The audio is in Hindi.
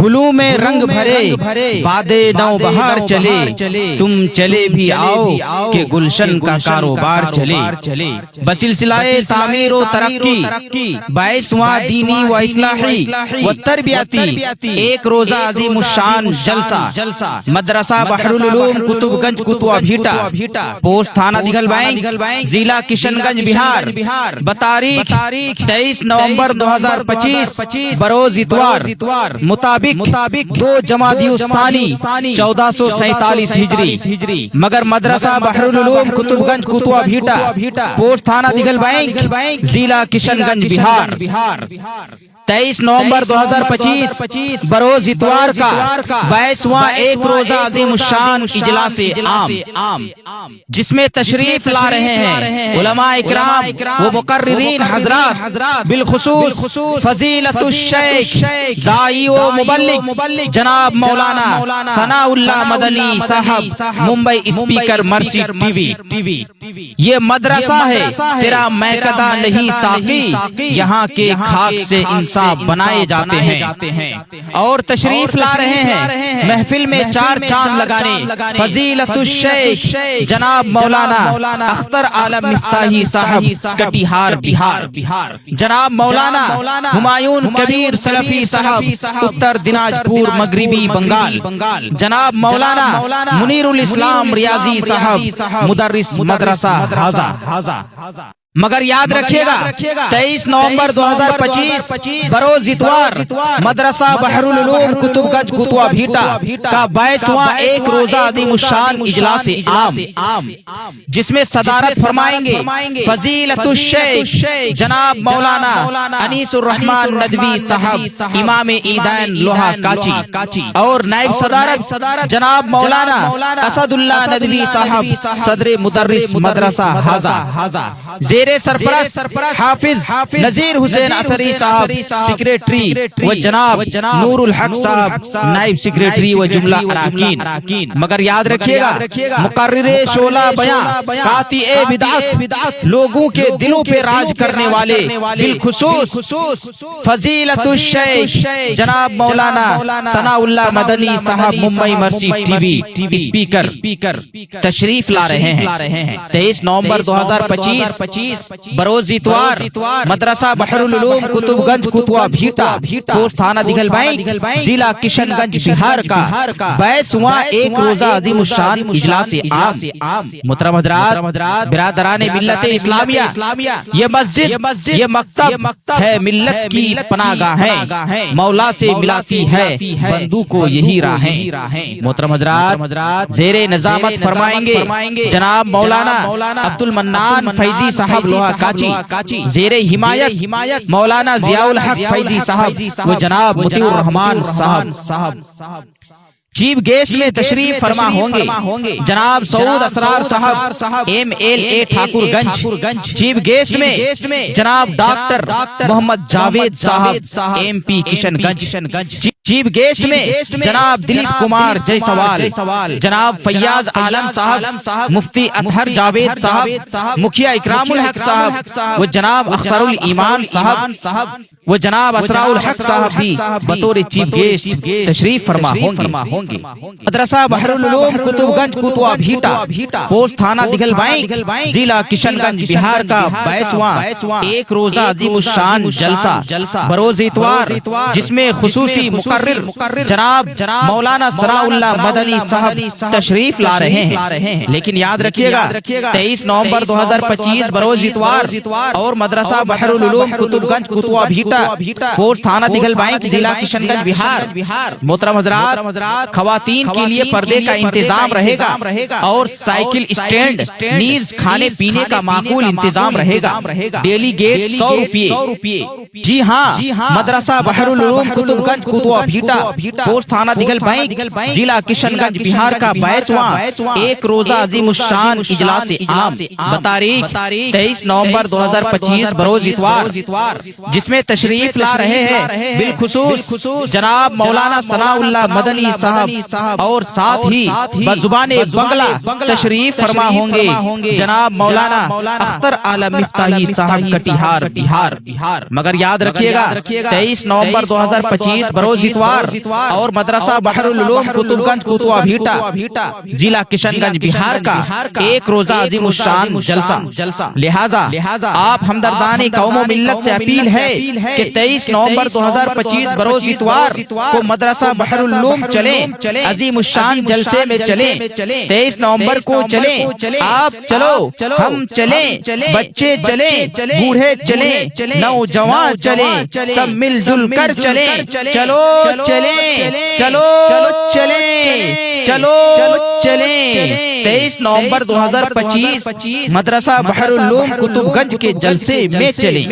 गुलों में रंग भरे बादे नौ बहार चले, तुम चले भी आओ के गुलशन का कारोबार चले। बसिलसिलाए तामीर व तरक्की 22वां दीनी व इस्लाही व तरबियती एक रोजा अजीम शान जलसा मदरसा बहरुल उलूम कुतुबगंज कुतुआ भीटा पोस्ट थाना दिघल बैंक जिला किशनगंज बिहार बतारीख 23 नवंबर 2025 बरोज इतवार मुताबिक 2 जमादियुस्सानी 1447 हिजरी। मगर मदरसा बहरुल उलूम कुतुबगंज कुतुआ भीटा पोस्ट थाना दिघल बैंक जिला किशनगंज बिहार 23 नवंबर 2025 बरोज इतवार का 22वां एक रोजा अजीम शान इजलासे आम जिसमें तशरीफ ला रहे हैं उलमा इकराम व मुकर्रिरीन हजरात बिलखुसूस फजीलतुश शेख दाई व मुबल्लिग जनाब मौलाना सनाउल्लाह मदनी साहब मुंबई स्पीकर मर्सिड टीवी। ये मदरसा है तेरा मैकदा नहीं साकी, यहाँ के खाक से इंसाफ बनाए जाते हैं। और तशरीफ ला रहे हैं महफिल में 4 चांद लगाने फजीलतुश शेख जनाब मौलाना अख्तर आलम मिफ्ताही साहब कटिहार बिहार, जनाब मौलाना हुमायूं कबीर सलफी साहब उत्तर दिनाजपुर मगरिबी बंगाल, जनाब मौलाना मुनीरुल इस्लाम रियाजी साहब मुदर्रिस मदरसा हाजा। मगर याद रखिएगा 23 नवंबर 2025 बरोज इतवार मदरसा बहरुल उलूम कुतुबगंज कुतुआ भीटा का 22वां एक रोजा अजीम शान इजलासे आम जिसमें सदारत फरमाएंगे फजीलतुश शेख जनाब मौलाना अनीसुर रहमान नदवी साहब इमाम ईदैन लोहा काची और नायब सदारत जनाब मौलाना असदुल्लाह नदवी साहब सदर मुदर्रिस मदरसा हाजा। जेरे सरपरस्त हाफिज नजीर हुसैन असरी साहब सेक्रेटरी व जनाब नूरुल हक साहब नाइब सेक्रेटरी व जुमला अराकीन। मगर याद रखिएगा मुकर्रिरे शोला बयां कातिए बिदअत लोगों के दिलों पे राज करने वाले बिलखुसूस फजीलतुश शेख जनाब मौलाना सनाउल्लाह मदनी साहब मुंबई मर्सिड टीवी स्पीकर तशरीफ ला रहे हैं। 23 नवंबर 2025 बरोज इतवार मदरसा बहरुल उलूम कुतुबगंज कुतुआ भीटा पोस्ट थाना दिघल बैंक जिला किशनगंज बिहार का 22वां एक रोजा अजीम शान इजलासे आम। मुहतरम हज़रात बिरादराने मिल्लत इस्लामिया ये मस्जिद ये मकतब है मिल्लत की पनागाह है, मौला से मिलाती है बंदू को यही राहें। मुहतरम हज़रात जेरे नजामत फरमाएंगे जनाब मौलाना अब्दुल मन्नान फैजी साहब लोहा काची, जेरे हिमायत मौलाना जियाउल हक फैजी साहब व जनाब मुतीउर रहमान साहब। चीफ गेस्ट में तशरीफ फरमा होंगे जनाब सऊद असरार साहब MLA ठाकुरगंज। चीफ गेस्ट में जनाब डॉक्टर मोहम्मद जावेद साहब MP किशनगंज। चीफ गेस्ट में जनाब दिलीप कुमार जयसवाल, जनाब फैयाज आलम साहब मुफ्ती अतहर जावेद साहब मुखिया इकरामुल हक साहब व जनाब अख्तरुल ईमान साहब व जनाब असराउल हक साहब भी बतौर चीफ गेस्ट तशरीफ फरमा होंगे। मदरसा बहरुल उलूम कुतुबगंज कुतुआ भीटा पोस्ट थाना दिघल बैंक जिला किशनगंज बिहार का 22वां एक रोजा अजीम शान जलसा बरोज इतवार जिसमें खुसूसी मुकर्रिर जनाब मौलाना सनाउल्लाह मदनी साहब तशरीफ ला रहे हैं। लेकिन याद रखिएगा 23 नवंबर 2025 बरोज इतवार और मदरसा बहरुल उलूम कुतुबगंज कुतुआ भीटा पोस्ट थाना दिघल बैंक जिला किशनगंज बिहार। मोहतरम हज़रात खवातीन के लिए पर्दे का इंतजाम रहेगा और साइकिल स्टैंड नीज खाने पीने का माकूल इंतजाम रहेगा। डेली गेट 100 रुपये। जी हाँ मदरसा बहरुल उलूम कुतुबगंज कुतुआ भीटा पोस्ट थाना दिघल बैंक जिला किशनगंज बिहार का 22वां एक रोजा अजीम शान इजलासे आम बतारीख 23 नवंबर 2025 बरोज इतवार जिसमें तशरीफ ला रहे हैं बिलखुसूस जनाब मौलाना सनाउल्लाह मदनी साहब और साथ ही बजुबाने बंगला तशरीफ फरमा होंगे जनाब मौलाना अख्तर आलम मिफ्ताही साहब कटिहार बिहार। मगर याद रखिएगा 23 नवंबर 2025 बरोज इतवार और मदरसा बहरुल उलूम कुतुबगंज कुतवा भीटा जिला किशनगंज बिहार का एक रोजा अजीम शान जलसा। लिहाजा आप हमदर्दानी कौम मिल्लत से अपील है कि 23 नवंबर 2025 बरोज इतवार को मदरसा बहरुल उलूम चले, अजीम शान जलसे में चले। 23 नवंबर को चले, आप चलो, हम चले, बच्चे चले, बूढ़े चले, नौजवान चले, सब मिलजुल कर चले। चलो चले, चलो चले। 23 नवंबर 2025 मदरसा बहरुल उलूम कुतुबगंज के जलसे में चले।